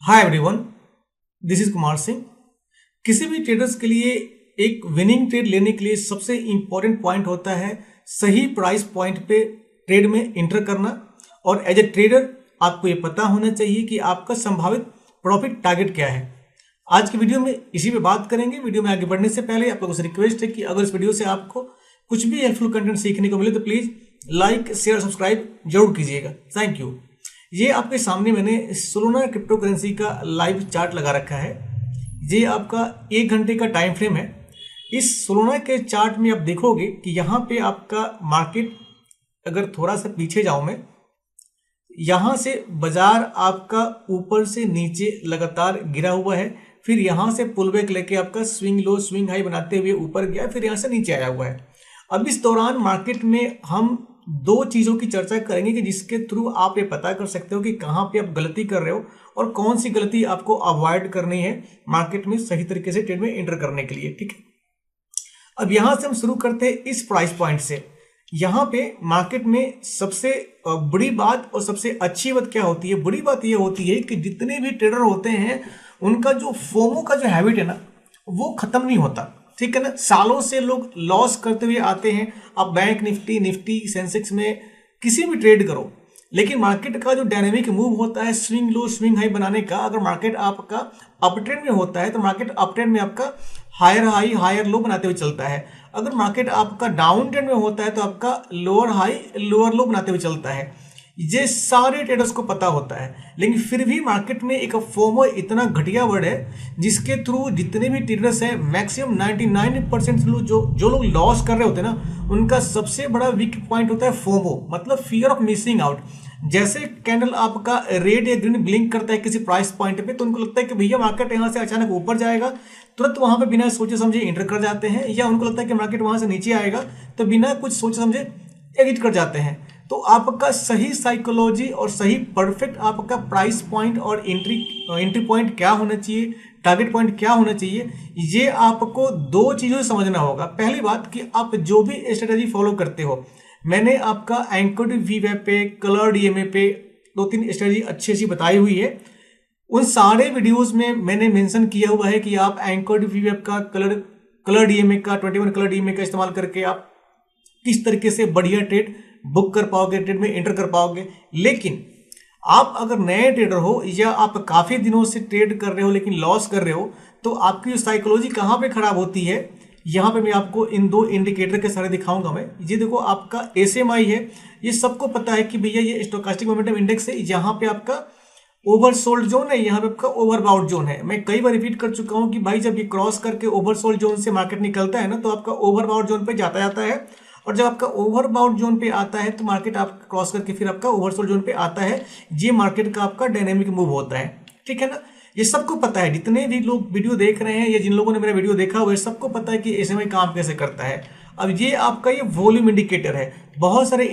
Hi everyone, this is Kumar Singh. किसी भी traders के लिए एक विनिंग ट्रेड लेने के लिए सबसे इंपॉर्टेंट पॉइंट होता है सही प्राइस पॉइंट पे ट्रेड में एंटर करना। और एज ए ट्रेडर आपको ये पता होना चाहिए कि आपका संभावित प्रॉफिट टारगेट क्या है। आज की वीडियो में इसी पे बात करेंगे। वीडियो में आगे बढ़ने से पहले आप लोगों से रिक्वेस्ट है कि अगर इस वीडियो से आपको कुछ भी हेल्पफुल कंटेंट सीखने को मिले तो प्लीज लाइक शेयर सब्सक्राइब जरूर कीजिएगा। Thank you. ये आपके सामने मैंने सोलोना क्रिप्टो करेंसी का लाइव चार्ट लगा रखा है। ये आपका 1 घंटे का टाइम फ्रेम है। इस सोलोना के चार्ट में आप देखोगे कि यहाँ पे आपका मार्केट, अगर थोड़ा सा पीछे जाऊं मैं, यहाँ से बाजार आपका ऊपर से नीचे लगातार गिरा हुआ है, फिर यहाँ से पुल बैक लेके आपका स्विंग लो स्विंग हाई बनाते हुए ऊपर गया, फिर यहाँ से नीचे आया हुआ है। अब इस दौरान मार्केट में हम दो चीजों की चर्चा करेंगे कि जिसके थ्रू आप ये पता कर सकते हो कि कहां पे आप गलती कर रहे हो और कौन सी गलती आपको अवॉइड करनी है मार्केट में सही तरीके से ट्रेड में एंटर करने के लिए। ठीक है, अब यहां से हम शुरू करते हैं इस प्राइस पॉइंट से। यहां पे मार्केट में सबसे बड़ी बात और सबसे अच्छी बात क्या होती है? बड़ी बात यह होती है कि जितने भी ट्रेडर होते हैं उनका जो फोमो का जो हैबिट है ना, वो खत्म नहीं होता। ठीक है ना, सालों से लोग लॉस करते हुए आते हैं। अब बैंक निफ्टी सेंसेक्स में किसी भी ट्रेड करो, लेकिन मार्केट का जो डायनेमिक मूव होता है स्विंग लो स्विंग हाई बनाने का, अगर मार्केट आपका अप ट्रेंड में होता है तो मार्केट अप ट्रेंड में आपका हायर हाई हायर लो बनाते हुए चलता है। अगर मार्केट आपका डाउन ट्रेंड में होता है तो आपका लोअर हाई लोअर लो बनाते हुए चलता है। ये सारे ट्रेडर्स को पता होता है, लेकिन फिर भी मार्केट में एक फोमो इतना घटिया वर्ड है जिसके थ्रू जितने भी ट्रेडर्स हैं मैक्सिमम 99% जो लोग लॉस कर रहे होते हैं ना, उनका सबसे बड़ा वीक पॉइंट होता है फोमो, मतलब फियर ऑफ मिसिंग आउट। जैसे कैंडल आपका रेड या ग्रीन ब्लिंक करता है किसी प्राइस पॉइंट पे, तो उनको लगता है कि भैया मार्केट यहाँ से अचानक ऊपर जाएगा, तुरंत वहां पे बिना सोचे समझे एंटर कर जाते हैं। या उनको लगता है कि मार्केट वहां से नीचे आएगा तो बिना कुछ सोचे समझे एग्जिट कर जाते हैं। तो आपका सही साइकोलॉजी और सही परफेक्ट आपका प्राइस पॉइंट और एंट्री पॉइंट क्या होना चाहिए, टारगेट पॉइंट क्या होना चाहिए, ये आपको दो चीजों से समझना होगा। पहली बात कि आप जो भी स्ट्रेटेजी फॉलो करते हो, मैंने आपका एंकर्ड वीवेब पे, कलर डीएमए पे 2-3 स्ट्रेटेजी अच्छी अच्छी बताई हुई है। उन सारे वीडियोस में मैंने मेंशन किया हुआ है कि आप एंकर्ड वीवेब का, कलर डीएमए का, 21 कलर डीएमए का इस्तेमाल करके आप किस तरीके से बढ़िया ट्रेड बुक कर पाओगे, ट्रेड में एंटर कर पाओगे। लेकिन आप अगर नए ट्रेडर हो या आप काफी दिनों से ट्रेड कर रहे हो लेकिन लॉस कर रहे हो, तो आपकी साइकोलॉजी कहां पे खराब होती है, यहां पे मैं आपको इन दो इंडिकेटर के सारे दिखाऊंगा मैं। ये देखो आपका एसएमआई है, ये सबको पता है कि भैया ये स्टोकास्टिक मोमेंटम इंडेक्स है। यहाँ पे आपका ओवरसोल्ड जोन है, यहाँ पे आपका ओवरबाउट जोन है। मैं कई बार रिपीट कर चुका हूं कि भाई जब ये क्रॉस करके ओवरसोल्ड जोन से मार्केट निकलता है ना, तो आपका ओवरबाउट जोन पे जाता है, और जब आपका ओवरबाउट जोन पे आता है तो मार्केट आप क्रॉस करके फिर आपका ओवरसोल्ड जोन पे आता है। ये मार्केट का आपका डायनेमिक मूव होता है। ठीक है ना, ये सबको पता है। जितने भी लोग वीडियो देख रहे हैं या जिन लोगों ने मेरा वीडियो देखा हुआ है, सबको पता है कि एसएमआई काम कैसे करता है। अब ये आपका ये वॉल्यूम इंडिकेटर है। बहुत सारे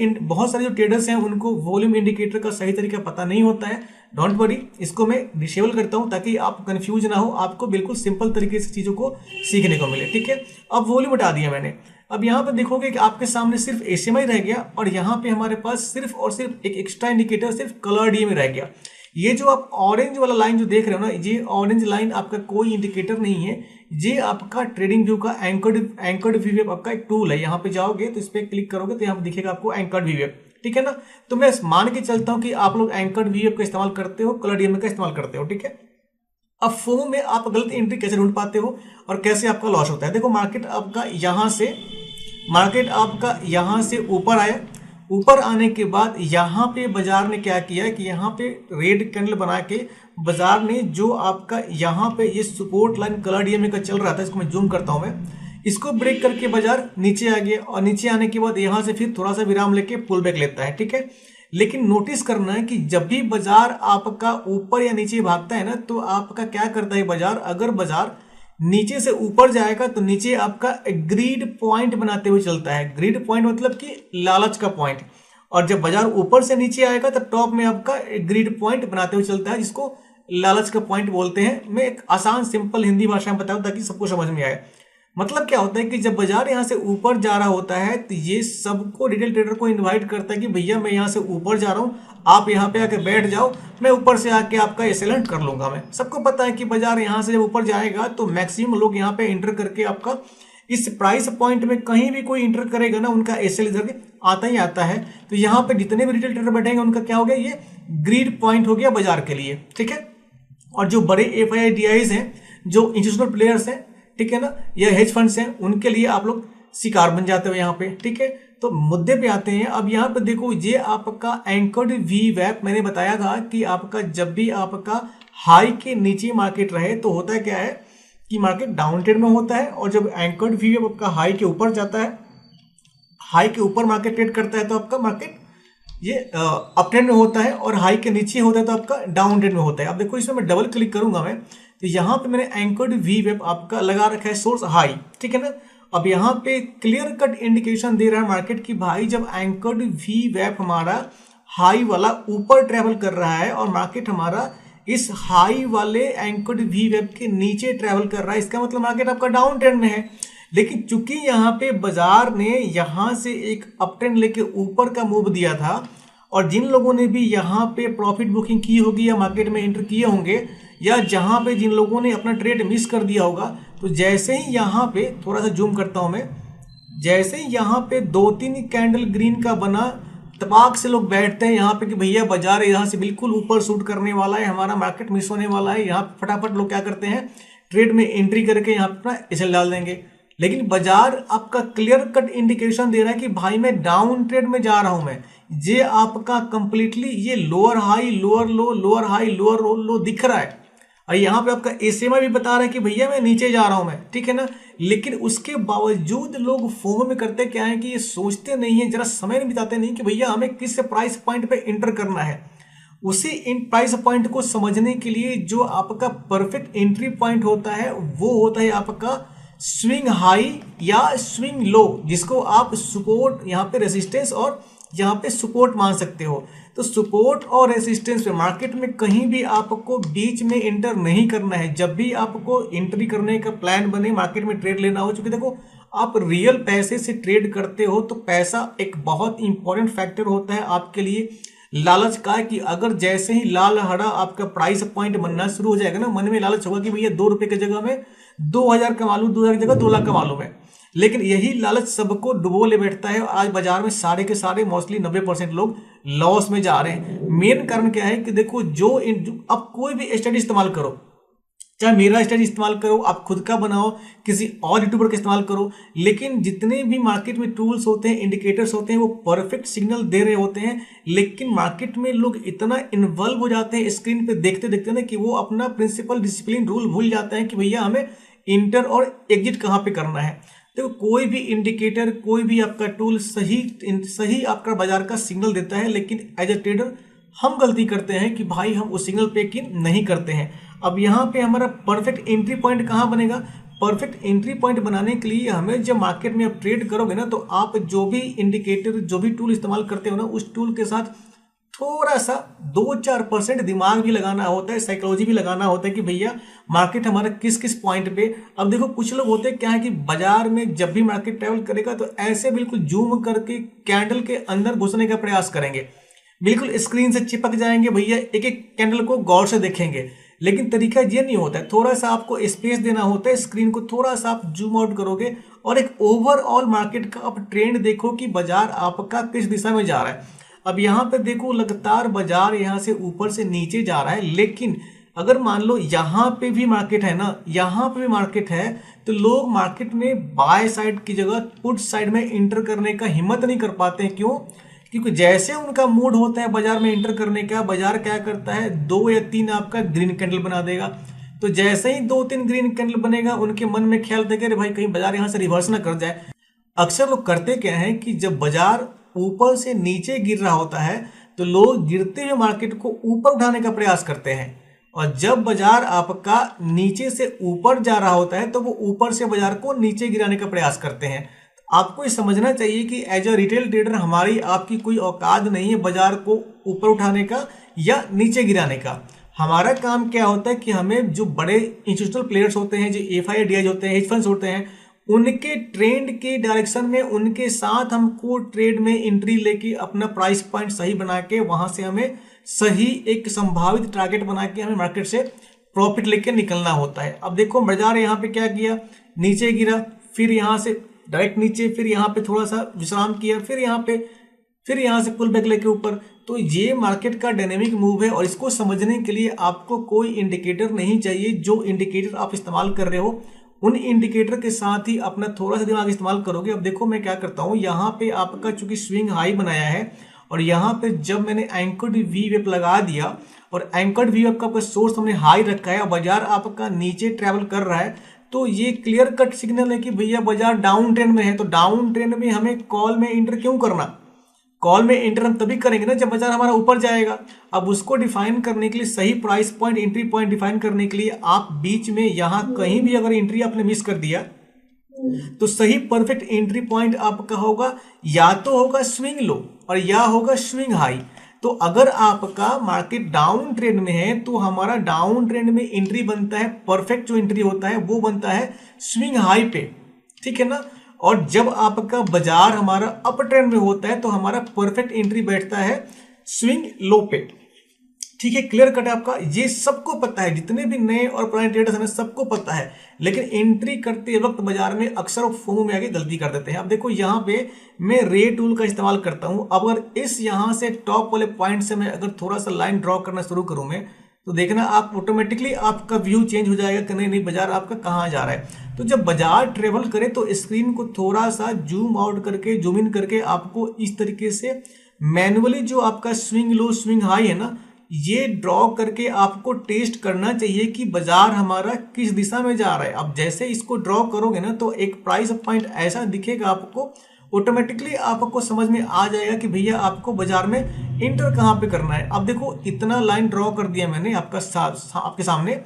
जो ट्रेडर्स हैं उनको वॉल्यूम इंडिकेटर का सही तरीका पता नहीं होता है। डोंट वरी, इसको मैं डिसेबल करता हूं ताकि आप कंफ्यूज ना हो, आपको बिल्कुल सिंपल तरीके से चीजों को सीखने को मिले। ठीक है, अब वॉल्यूम हटा दिया मैंने। अब यहाँ पे देखोगे कि आपके सामने सिर्फ एसएमआई रह गया और यहाँ पे हमारे पास सिर्फ और सिर्फ एक एक्स्ट्रा इंडिकेटर सिर्फ कलर डीएमए रह गया। ये जो आप ऑरेंज वाला लाइन जो देख रहे हो ना, ये ऑरेंज लाइन आपका कोई इंडिकेटर नहीं है, ये आपका ट्रेडिंग व्यू का एंकर्ड वीवेब आपका एक टूल है। यहाँ पे जाओगे तो इस पर क्लिक करोगे तो यहाँ पे दिखेगा आपको एंकर्ड वीवेब। ठीक है ना, तो मैं मान के चलता हूँ कि आप लोग एंकर्ड वीवेब का इस्तेमाल करते हो, कलर डीएमए का इस्तेमाल करते हो। ठीक है, अब फोमो में आप गलत एंट्री कैसे ढूंढ पाते हो और कैसे आपका लॉस होता है? देखो मार्केट आपका यहां से ऊपर आया, ऊपर आने के बाद यहां पे बाजार ने क्या किया कि यहां पे रेड कैंडल बना के बाजार ने जो आपका यहां पे ये सपोर्ट लाइन कलर डीएमए का चल रहा था, इसको मैं जूम करता हूं, मैं इसको ब्रेक करके बाजार नीचे आ गया और नीचे आने के बाद यहां से फिर थोड़ा सा विराम लेके पुल बैक लेता है। ठीक है, लेकिन नोटिस करना है कि जब भी बाजार आपका ऊपर या नीचे भागता है ना, तो आपका क्या करता है बाजार, अगर बाजार नीचे से ऊपर जाएगा तो नीचे आपका ग्रीड पॉइंट बनाते हुए चलता है। ग्रीड पॉइंट मतलब कि लालच का पॉइंट। और जब बाजार ऊपर से नीचे आएगा तो टॉप में आपका ग्रीड पॉइंट बनाते हुए चलता है, जिसको लालच का पॉइंट बोलते हैं। मैं एक आसान सिंपल हिंदी भाषा में बताऊं ताकि सबको समझ में आए। मतलब क्या होता है कि जब बाजार यहाँ से ऊपर जा रहा होता है तो ये सबको, रिटेल ट्रेडर को इनवाइट करता है कि भैया मैं यहाँ से ऊपर जा रहा हूँ, आप यहाँ पे आके बैठ जाओ, मैं ऊपर से आके आपका एसेलेंट कर लूंगा। मैं सबको पता है कि बाजार यहाँ से जब ऊपर जाएगा तो मैक्सिमम लोग यहाँ पे एंटर करके आपका इस प्राइस पॉइंट में कहीं भी कोई इंटर करेगा ना, उनका एसएल इधर आता ही आता है। तो यहाँ पे जितने भी रिटेल ट्रेडर बैठेंगे उनका क्या हो गया, ये ग्रीड पॉइंट हो गया बाजार के लिए, ठीक है। और जो बड़े एफआईआईडीआईज हैं, जो इंस्टीट्यूशनल प्लेयर्स हैं, ठीक है ना, या हेज फंड्स हैं, उनके लिए आप लोग शिकार बन जाते हो यहाँ पे, ठीक है। तो मुद्दे पे आते हैं। अब यहाँ पे देखो, ये आपका एंकर्ड वी वैप, मैंने बताया था कि आपका जब भी आपका हाई के नीचे मार्केट रहे तो होता है क्या है कि मार्केट डाउन ट्रेंड में होता है, और जब एंकर्ड वी वैप आपका हाई के ऊपर जाता है, हाई के ऊपर मार्केट ट्रेड करता है तो आपका मार्केट ये अप ट्रेंड में होता है, और हाई के नीचे होता है तो आपका डाउन ट्रेंड में होता है। अब देखो इसमें मैं डबल क्लिक करूंगा मैं, तो यहाँ पे मैंने एंकर्ड वी वेब आपका लगा रखा है सोर्स हाई, ठीक है ना। अब यहाँ पे क्लियर कट इंडिकेशन दे रहा है मार्केट की भाई जब एंकर्ड वी वेब हमारा हाई वाला ऊपर ट्रेवल कर रहा है और मार्केट हमारा इस हाई वाले एंकर्ड वी वेब के नीचे ट्रेवल कर रहा है, इसका मतलब मार्केट आपका डाउन ट्रेंड में है। लेकिन चूंकि यहाँ पे बाजार ने यहाँ से एक अप ट्रेंड लेके ऊपर का मूव दिया था, और जिन लोगों ने भी यहाँ पे प्रॉफिट बुकिंग की होगी या मार्केट में एंटर किए होंगे, या जहाँ पे जिन लोगों ने अपना ट्रेड मिस कर दिया होगा, तो जैसे ही यहाँ पे थोड़ा सा जूम करता हूँ मैं, जैसे ही यहाँ पे 2-3 कैंडल ग्रीन का बना, तबाक से लोग बैठते हैं यहाँ पे कि भैया बाजार यहाँ से बिल्कुल ऊपर शूट करने वाला है, हमारा मार्केट मिस होने वाला है। यहाँ पे फटाफट लोग क्या करते हैं, ट्रेड में एंट्री करके यहाँ पे अपना एसएल डाल देंगे। लेकिन बाजार आपका क्लियर कट इंडिकेशन दे रहा है कि भाई मैं डाउन ट्रेड में जा रहा हूं मैं, ये आपका कंप्लीटली ये लोअर हाई लोअर लो, लोअर हाई लोअर लो दिख रहा है, और यहाँ पे आपका एसएमआई भी बता रहा है कि भैया मैं नीचे जा रहा हूं मैं, ठीक है ना। लेकिन उसके बावजूद लोग फोमो में करते क्या है कि ये सोचते नहीं है, जरा समय नहीं बिताते नहीं कि भैया हमें किस प्राइस पॉइंट पे एंटर करना है। उसी इन प्राइस पॉइंट को समझने के लिए जो आपका परफेक्ट एंट्री पॉइंट होता है वो होता है आपका स्विंग हाई या स्विंग लो, जिसको आप सपोर्ट, यहाँ पे रेजिस्टेंस और यहाँ पे सपोर्ट मान सकते हो। तो सपोर्ट और रेजिस्टेंस पे मार्केट में कहीं भी आपको बीच में एंटर नहीं करना है। जब भी आपको एंट्री करने का प्लान बने, मार्केट में ट्रेड लेना हो, क्योंकि देखो आप रियल पैसे से ट्रेड करते हो तो पैसा एक बहुत इंपॉर्टेंट फैक्टर होता है आपके लिए। लालच का है कि अगर जैसे ही लाल हरा आपका प्राइस पॉइंट बनना शुरू हो जाएगा ना, मन में लालच होगा कि भैया 2 रुपए की जगह में 2000 कमा लूं, 2000 की जगह 2 लाख कमा लूं मैं। लेकिन यही लालच सबको डुबो ले बैठता है। आज बाजार में सारे के सारे मोस्टली 90% लोग लॉस में जा रहे हैं। मेन कारण क्या है कि देखो जो अब कोई भी स्ट्रेटजी इस्तेमाल करो, चाहे मेरा स्ट्रेटजी इस्तेमाल करो, आप खुद का बनाओ, किसी और यूट्यूबर का इस्तेमाल करो, लेकिन जितने भी मार्केट में टूल्स होते हैं, इंडिकेटर्स होते हैं, वो परफेक्ट सिग्नल दे रहे होते हैं। लेकिन मार्केट में लोग इतना इन्वॉल्व हो जाते हैं स्क्रीन पे देखते देखते ना कि वो अपना प्रिंसिपल डिसिप्लिन रूल भूल जाते हैं कि भैया हमें इंटर और एग्जिट कहाँ पे करना है। देखो कोई भी इंडिकेटर, कोई भी आपका टूल सही आपका बाजार का सिग्नल देता है, लेकिन एज ए ट्रेडर हम गलती करते हैं कि भाई हम उस सिग्नल पे यकीन नहीं करते हैं। अब यहाँ पे हमारा परफेक्ट एंट्री पॉइंट कहाँ बनेगा? परफेक्ट एंट्री पॉइंट बनाने के लिए हमें जब मार्केट में आप ट्रेड करोगे ना, तो आप जो भी इंडिकेटर, जो भी टूल इस्तेमाल करते हो ना, उस टूल के साथ थोड़ा सा 2-4% दिमाग भी लगाना होता है, साइकोलॉजी भी लगाना होता है कि भैया मार्केट हमारा किस किस पॉइंट पे। अब देखो कुछ लोग होते हैं क्या है कि बाजार में जब भी मार्केट ट्रेवल करेगा तो ऐसे बिल्कुल जूम करके कैंडल के अंदर घुसने का प्रयास करेंगे, बिल्कुल स्क्रीन से चिपक जाएंगे, भैया एक एक कैंडल को गौर से देखेंगे। लेकिन तरीका ये नहीं होता है, थोड़ा सा आपको स्पेस देना होता है, स्क्रीन को थोड़ा सा आप जूम आउट करोगे और एक ओवरऑल मार्केट का आप ट्रेंड देखो कि बाजार आपका किस दिशा में जा रहा है। अब यहाँ पे देखो लगातार बाजार यहाँ से ऊपर से नीचे जा रहा है, लेकिन अगर मान लो यहाँ पे भी मार्केट है ना, यहाँ पे भी मार्केट है, तो लोग मार्केट में बाय साइड की जगह पुट साइड में इंटर करने का हिम्मत नहीं कर पाते हैं। क्यों? क्योंकि जैसे उनका मूड होता है बाजार में एंटर करने का, बाजार क्या करता है 2 या 3 आपका ग्रीन कैंडल बना देगा। तो जैसे ही 2-3 ग्रीन कैंडल बनेगा, उनके मन में ख्याल देगा अरे भाई कहीं बाजार यहाँ से रिवर्स ना कर जाए। अक्सर लोग करते क्या है कि जब बाजार ऊपर से नीचे गिर रहा होता है तो लोग गिरते हुए मार्केट को ऊपर उठाने का प्रयास करते हैं, और जब बाजार आपका नीचे से ऊपर जा रहा होता है तो वो ऊपर से बाजार को नीचे गिराने का प्रयास करते हैं। आपको ये समझना चाहिए कि एज अ रिटेल ट्रेडर हमारी आपकी कोई औकात नहीं है बाजार को ऊपर उठाने का या नीचे गिराने का। हमारा काम क्या होता है कि हमें जो बड़े इंस्टीट्यूशनल प्लेयर्स होते हैं, जो एफआईआईडीआई होते हैं, हेज फंड्स होते हैं, उनके ट्रेंड के डायरेक्शन में उनके साथ हमको ट्रेड में एंट्री लेके अपना प्राइस पॉइंट सही बना के वहां से हमें सही एक संभावित टारगेट बना के हमें मार्केट से प्रॉफिट लेके निकलना होता है। अब देखो बाजार यहाँ पे क्या किया, नीचे गिरा, फिर यहाँ से डायरेक्ट नीचे, फिर यहाँ पे थोड़ा सा विश्राम किया, फिर यहाँ से पुल बैक लेके ऊपर। तो ये मार्केट का डायनेमिक मूव है और इसको समझने के लिए आपको कोई इंडिकेटर नहीं चाहिए। जो इंडिकेटर आप इस्तेमाल कर रहे हो उन इंडिकेटर के साथ ही अपना थोड़ा सा दिमाग इस्तेमाल करोगे। अब देखो मैं क्या करता हूँ, यहाँ पे आपका चूंकि स्विंग हाई बनाया है और यहाँ पे जब मैंने एंकर्ड वी वेप लगा दिया और एंकर्ड वी वेप का सोर्स हमने हाई रखा है और बाजार आपका नीचे ट्रेवल कर रहा है, तो ये क्लियर कट सिग्नल है कि भैया बाजार डाउन ट्रेंड में है। तो डाउन ट्रेंड में हमें कॉल में एंटर क्यों करना, कॉल में एंटर हम तभी करेंगे ना जब बाजार हमारा ऊपर जाएगा। अब उसको डिफाइन करने के लिए, सही price point entry point define करने के लिए आप बीच में यहां कहीं भी अगर एंट्री आपने मिस कर दिया तो सही परफेक्ट एंट्री पॉइंट आपका होगा या तो होगा स्विंग लो और या होगा स्विंग हाई। तो अगर आपका मार्केट डाउन ट्रेंड में है तो हमारा डाउन ट्रेंड में एंट्री बनता है, परफेक्ट जो एंट्री होता है वो बनता है स्विंग हाई पे, ठीक है ना। और जब आपका बाजार हमारा अप ट्रेंड में होता है तो हमारा परफेक्ट एंट्री बैठता है स्विंग लो पे, ठीक है। क्लियर कट है आपका, ये सबको पता है, जितने भी नए और पुराने ट्रेडर्स हैं सबको पता है। लेकिन एंट्री करते वक्त बाजार में अक्सर फोमो में आगे गलती कर देते हैं। अब देखो यहाँ पे मैं रे टूल का इस्तेमाल करता हूं। अगर इस यहाँ से टॉप वाले पॉइंट से मैं अगर थोड़ा सा लाइन ड्रॉ करना शुरू करूं मैं, तो देखना आप ऑटोमेटिकली आपका व्यू चेंज हो जाएगा कि नहीं बाजार आपका कहाँ जा रहा है। तो जब बाजार ट्रेवल करे तो स्क्रीन को थोड़ा सा जूम आउट करके, जूम इन करके आपको इस तरीके से मैनुअली जो आपका स्विंग लो स्विंग हाई है ना, ये ड्रॉ करके आपको टेस्ट करना चाहिए कि बाजार हमारा किस दिशा में जा रहा है। अब जैसे इसको ड्रॉ करोगे ना तो एक प्राइस पॉइंट ऐसा दिखेगा आपको, ऑटोमेटिकली आपको समझ में आ जाएगा कि भैया आपको बाजार में इंटर कहाँ पे करना है। अब देखो इतना लाइन ड्रॉ कर दिया मैंने आपके सामने।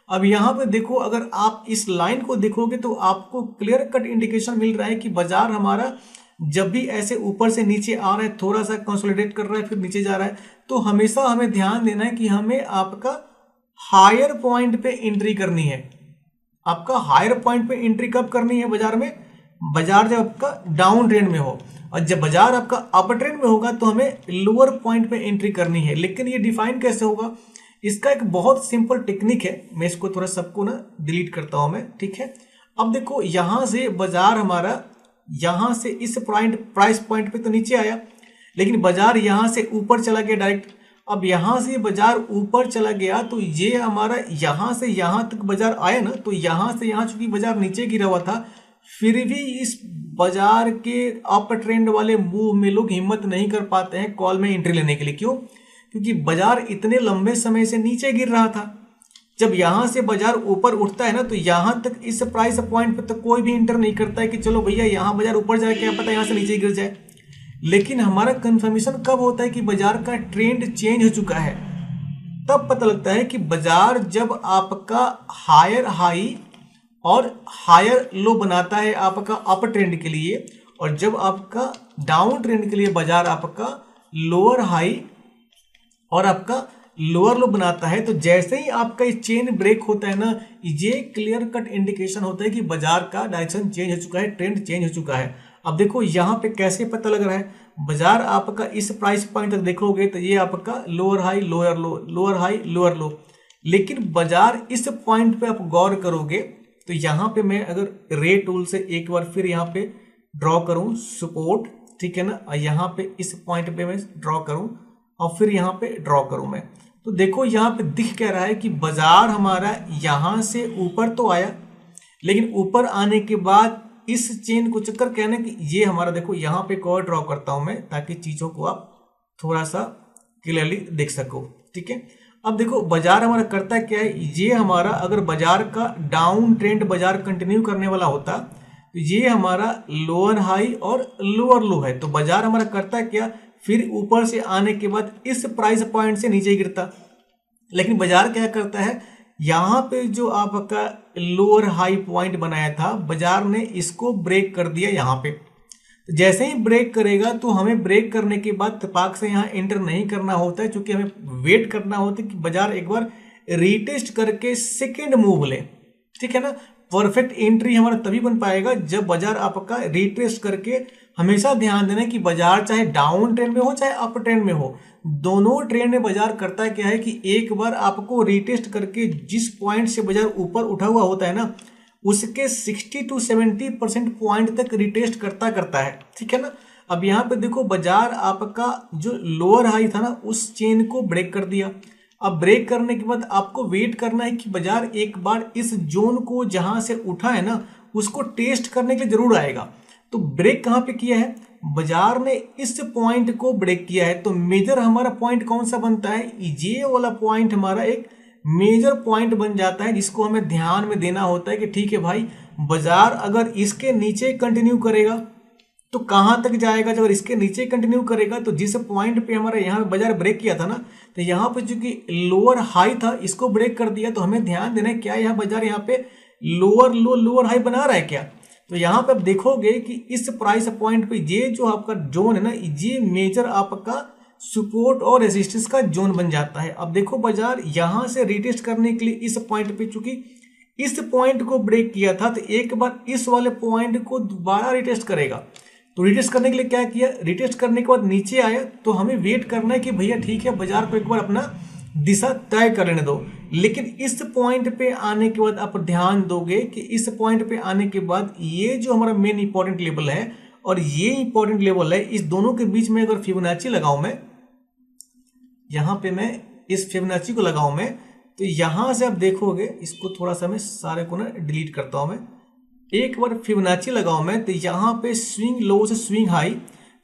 अब यहाँ पे देखो, अगर आप इस लाइन को देखोगे तो आपको क्लियर कट इंडिकेशन मिल रहा है कि बाजार हमारा जब भी ऐसे ऊपर से नीचे आ रहा है, थोड़ा सा कंसोलिडेट कर रहा है फिर नीचे जा रहा है, तो हमेशा हमें ध्यान देना है कि हमें आपका हायर पॉइंट पे एंट्री करनी है। आपका हायर पॉइंट पे एंट्री कब करनी है बाजार में, बाजार जब आपका डाउन ट्रेंड में हो, और जब बाजार आपका अप ट्रेंड में होगा तो हमें लोअर पॉइंट पे एंट्री करनी है। लेकिन ये डिफाइन कैसे होगा, इसका एक बहुत सिंपल टेक्निक है। मैं इसको थोड़ा सबको ना डिलीट करता हूं मैं, ठीक है। अब देखो यहां से बाजार हमारा यहां से इस प्राइस पॉइंट पे तो नीचे आया, लेकिन बाजार यहां से ऊपर चला गया डायरेक्ट। अब यहां से बाजार ऊपर चला गया तो ये हमारा यहां से यहां तक बाजार आया ना, तो यहां से यहां चूंकि बाजार नीचे गिरा हुआ था, फिर भी इस बाजार के अप ट्रेंड वाले मूव में लोग हिम्मत नहीं कर पाते हैं कॉल में एंट्री लेने के लिए। क्यों? क्योंकि बाजार इतने लंबे समय से नीचे गिर रहा था। जब यहां से बाजार ऊपर उठता है ना, तो यहां तक इस प्राइस पॉइंट पे तो कोई भी इंटर नहीं करता है कि चलो भैया यहां बाजार ऊपर जाए, क्या पता यहां से नीचे गिर जाए। लेकिन हमारा कंफर्मेशन कब होता है कि बाजार का ट्रेंड चेंज हो चुका है, तब पता लगता है कि बाजार जब आपका हायर हाई और हायर लो बनाता है आपका अप ट्रेंड के लिए, और जब आपका डाउन ट्रेंड के लिए बाजार आपका लोअर हाई और आपका लोअर लो बनाता है, तो जैसे ही आपका ये चेन ब्रेक होता है ना, ये क्लियर कट इंडिकेशन होता है कि बाजार का डायरेक्शन चेंज हो चुका है, ट्रेंड चेंज हो चुका है। अब देखो यहाँ पे कैसे पता लग रहा है, बाजार आपका इस प्राइस पॉइंट तक देखोगे तो ये आपका लोअर हाई लोअर लो, लोअर हाई लोअर लो। लेकिन बाजार इस पॉइंट पे आप गौर करोगे तो यहाँ पे मैं अगर रे टूल से एक बार फिर यहाँ पे ड्रॉ करूँ सपोर्ट, ठीक है ना, और यहाँ पे इस पॉइंट पे मैं ड्रॉ करूँ और फिर यहाँ पे ड्रॉ करूँ मैं, तो देखो यहाँ पे दिख क्या रहा है कि बाजार हमारा यहाँ से ऊपर तो आया, लेकिन ऊपर आने के बाद इस चेन को चक्कर कहना कि ये हमारा, देखो यहाँ पे एक और ड्रॉ करता हूं मैं ताकि चीजों को आप थोड़ा सा क्लियरली देख सको, ठीक है। अब देखो बाजार हमारा करता क्या है, ये हमारा अगर बाजार का डाउन ट्रेंड बाजार कंटिन्यू करने वाला होता तो ये हमारा लोअर हाई और लोअर लो है, तो बाजार हमारा करता क्या, फिर ऊपर से आने के बाद इस प्राइस पॉइंट से नीचे गिरता। लेकिन बाजार क्या करता है, यहाँ पे जो आपका लोअर हाई पॉइंट बनाया था बाजार ने इसको ब्रेक कर दिया यहाँ पे। तो जैसे ही ब्रेक करेगा तो हमें ब्रेक करने के बाद तपाक से यहाँ एंटर नहीं करना होता है, क्योंकि हमें वेट करना होता है कि बाजार एक बार रीटेस्ट करके सेकेंड मूव ले, ठीक है ना। परफेक्ट एंट्री हमारा तभी बन पाएगा जब बाजार आपका रिट्रेस करके, हमेशा ध्यान देना कि बाजार चाहे डाउन ट्रेंड में हो चाहे अप ट्रेंड में हो, दोनों ट्रेंड में बाजार करता क्या है कि एक बार आपको रिटेस्ट करके जिस पॉइंट से बाजार ऊपर उठा हुआ होता है ना, उसके 60 to 70% पॉइंट तक रिटेस्ट करता है, ठीक है ना। अब यहाँ पे देखो बाजार आपका जो लोअर हाई था ना, उस चेन को ब्रेक कर दिया। अब ब्रेक करने के बाद आपको वेट करना है कि बाजार एक बार इस जोन को जहां से उठा है ना, उसको टेस्ट करने के लिए जरूर आएगा। तो ब्रेक कहां पे किया है, बाजार ने इस पॉइंट को ब्रेक किया है। तो मेजर हमारा पॉइंट कौन सा बनता है, ये वाला पॉइंट हमारा एक मेजर पॉइंट बन जाता है, जिसको हमें ध्यान में देना होता है कि ठीक है भाई, बाजार अगर इसके नीचे कंटिन्यू करेगा तो कहां तक जाएगा। जब इसके नीचे कंटिन्यू करेगा तो जिस पॉइंट पे हमारा यहाँ पे बाजार ब्रेक किया था ना, तो यहाँ पे चूंकि लोअर हाई था, इसको ब्रेक कर दिया। तो हमें ध्यान देना है क्या यहाँ बाजार यहाँ पे लोअर लो लोअर हाई बना रहा है क्या। तो यहाँ पे आप देखोगे कि इस प्राइस पॉइंट पे ये जो आपका जोन है ना, ये मेजर आपका सपोर्ट और रेजिस्टेंस का जोन बन जाता है। अब देखो बाजार यहां से रिटेस्ट करने के लिए इस पॉइंट पे चूंकि इस पॉइंट को ब्रेक किया था, तो एक बार इस वाले पॉइंट को दोबारा रिटेस्ट करेगा। तो रिटेस्ट करने के लिए क्या किया, रिटेस्ट करने के बाद नीचे आया, तो हमें वेट करना है कि भैया ठीक है, बाजार को एक बार अपना दिशा तय कर लेने दो। लेकिन इस पॉइंट पे आने के बाद आप ध्यान दोगे कि इस पॉइंट पे आने के बाद ये जो हमारा मेन इंपॉर्टेंट लेवल है और ये इंपॉर्टेंट लेवल है, इस दोनों के बीच में अगर फिबोनाची लगाऊं मैं, यहां पे मैं इस फिबोनाची को लगाऊं मैं, तो यहां से आप देखोगे, इसको थोड़ा सा मैं सारे को ना डिलीट करता हूं मैं, एक बार फिबोनाची लगाऊं मैं, तो यहाँ पे स्विंग लो से स्विंग हाई,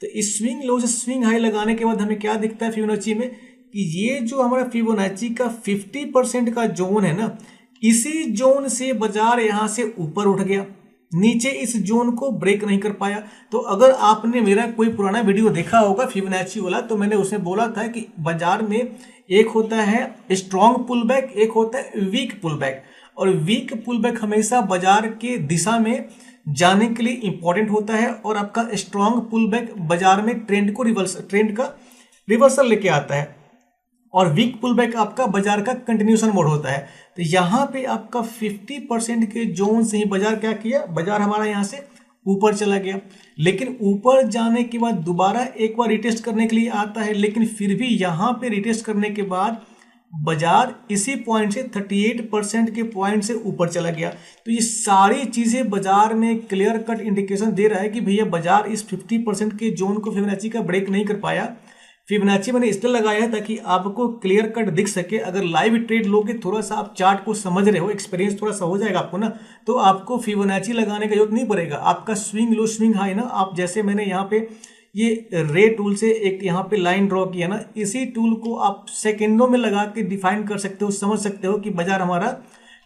तो इस स्विंग लो से स्विंग हाई लगाने के बाद हमें क्या दिखता है फिबोनाची में कि ये जो हमारा फिबोनाची का 50% का जोन है ना, इसी जोन से बाजार यहां से ऊपर उठ गया, नीचे इस जोन को ब्रेक नहीं कर पाया। तो अगर आपने मेरा कोई पुराना वीडियो देखा होगा फिबोनाची वाला, तो मैंने उसमें बोला था कि बाजार में एक होता है स्ट्रॉन्ग पुल बैक, एक होता है वीक पुल बैक। और वीक पुल बैक हमेशा बाजार के दिशा में जाने के लिए इंपॉर्टेंट होता है, और आपका स्ट्रॉन्ग पुल बैक बाजार में ट्रेंड का रिवर्सल लेके आता है, और वीक पुल बैक आपका बाजार का कंटिन्यूशन मोड होता है। तो यहाँ पे आपका 50% के जोन से ही बाजार क्या किया, बाजार हमारा यहाँ से ऊपर चला गया। लेकिन ऊपर जाने के बाद दोबारा एक बार रिटेस्ट करने के लिए आता है, लेकिन फिर भी यहाँ पे रिटेस्ट करने के बाद बाजार इसी पॉइंट से 38% के पॉइंट से ऊपर चला गया। तो ये सारी चीजें बाजार में क्लियर कट इंडिकेशन दे रहा है कि भैया बाजार इस 50% के जोन को फिबोनाची का ब्रेक नहीं कर पाया। फिबोनाची मैंने इसलिए लगाया है ताकि आपको क्लियर कट दिख सके। अगर लाइव ट्रेड लोगे, थोड़ा सा आप चार्ट को समझ रहे हो, एक्सपीरियंस थोड़ा सा हो जाएगा आपको ना, तो आपको फिबोनाची लगाने का जरूरत नहीं पड़ेगा। आपका स्विंग लो स्विंग हाई ना, आप जैसे मैंने यहाँ पे ये रे टूल से एक यहाँ पे लाइन ड्रॉ किया ना, इसी टूल को आप सेकेंडों में लगा के डिफाइन कर सकते हो, समझ सकते हो कि बाजार हमारा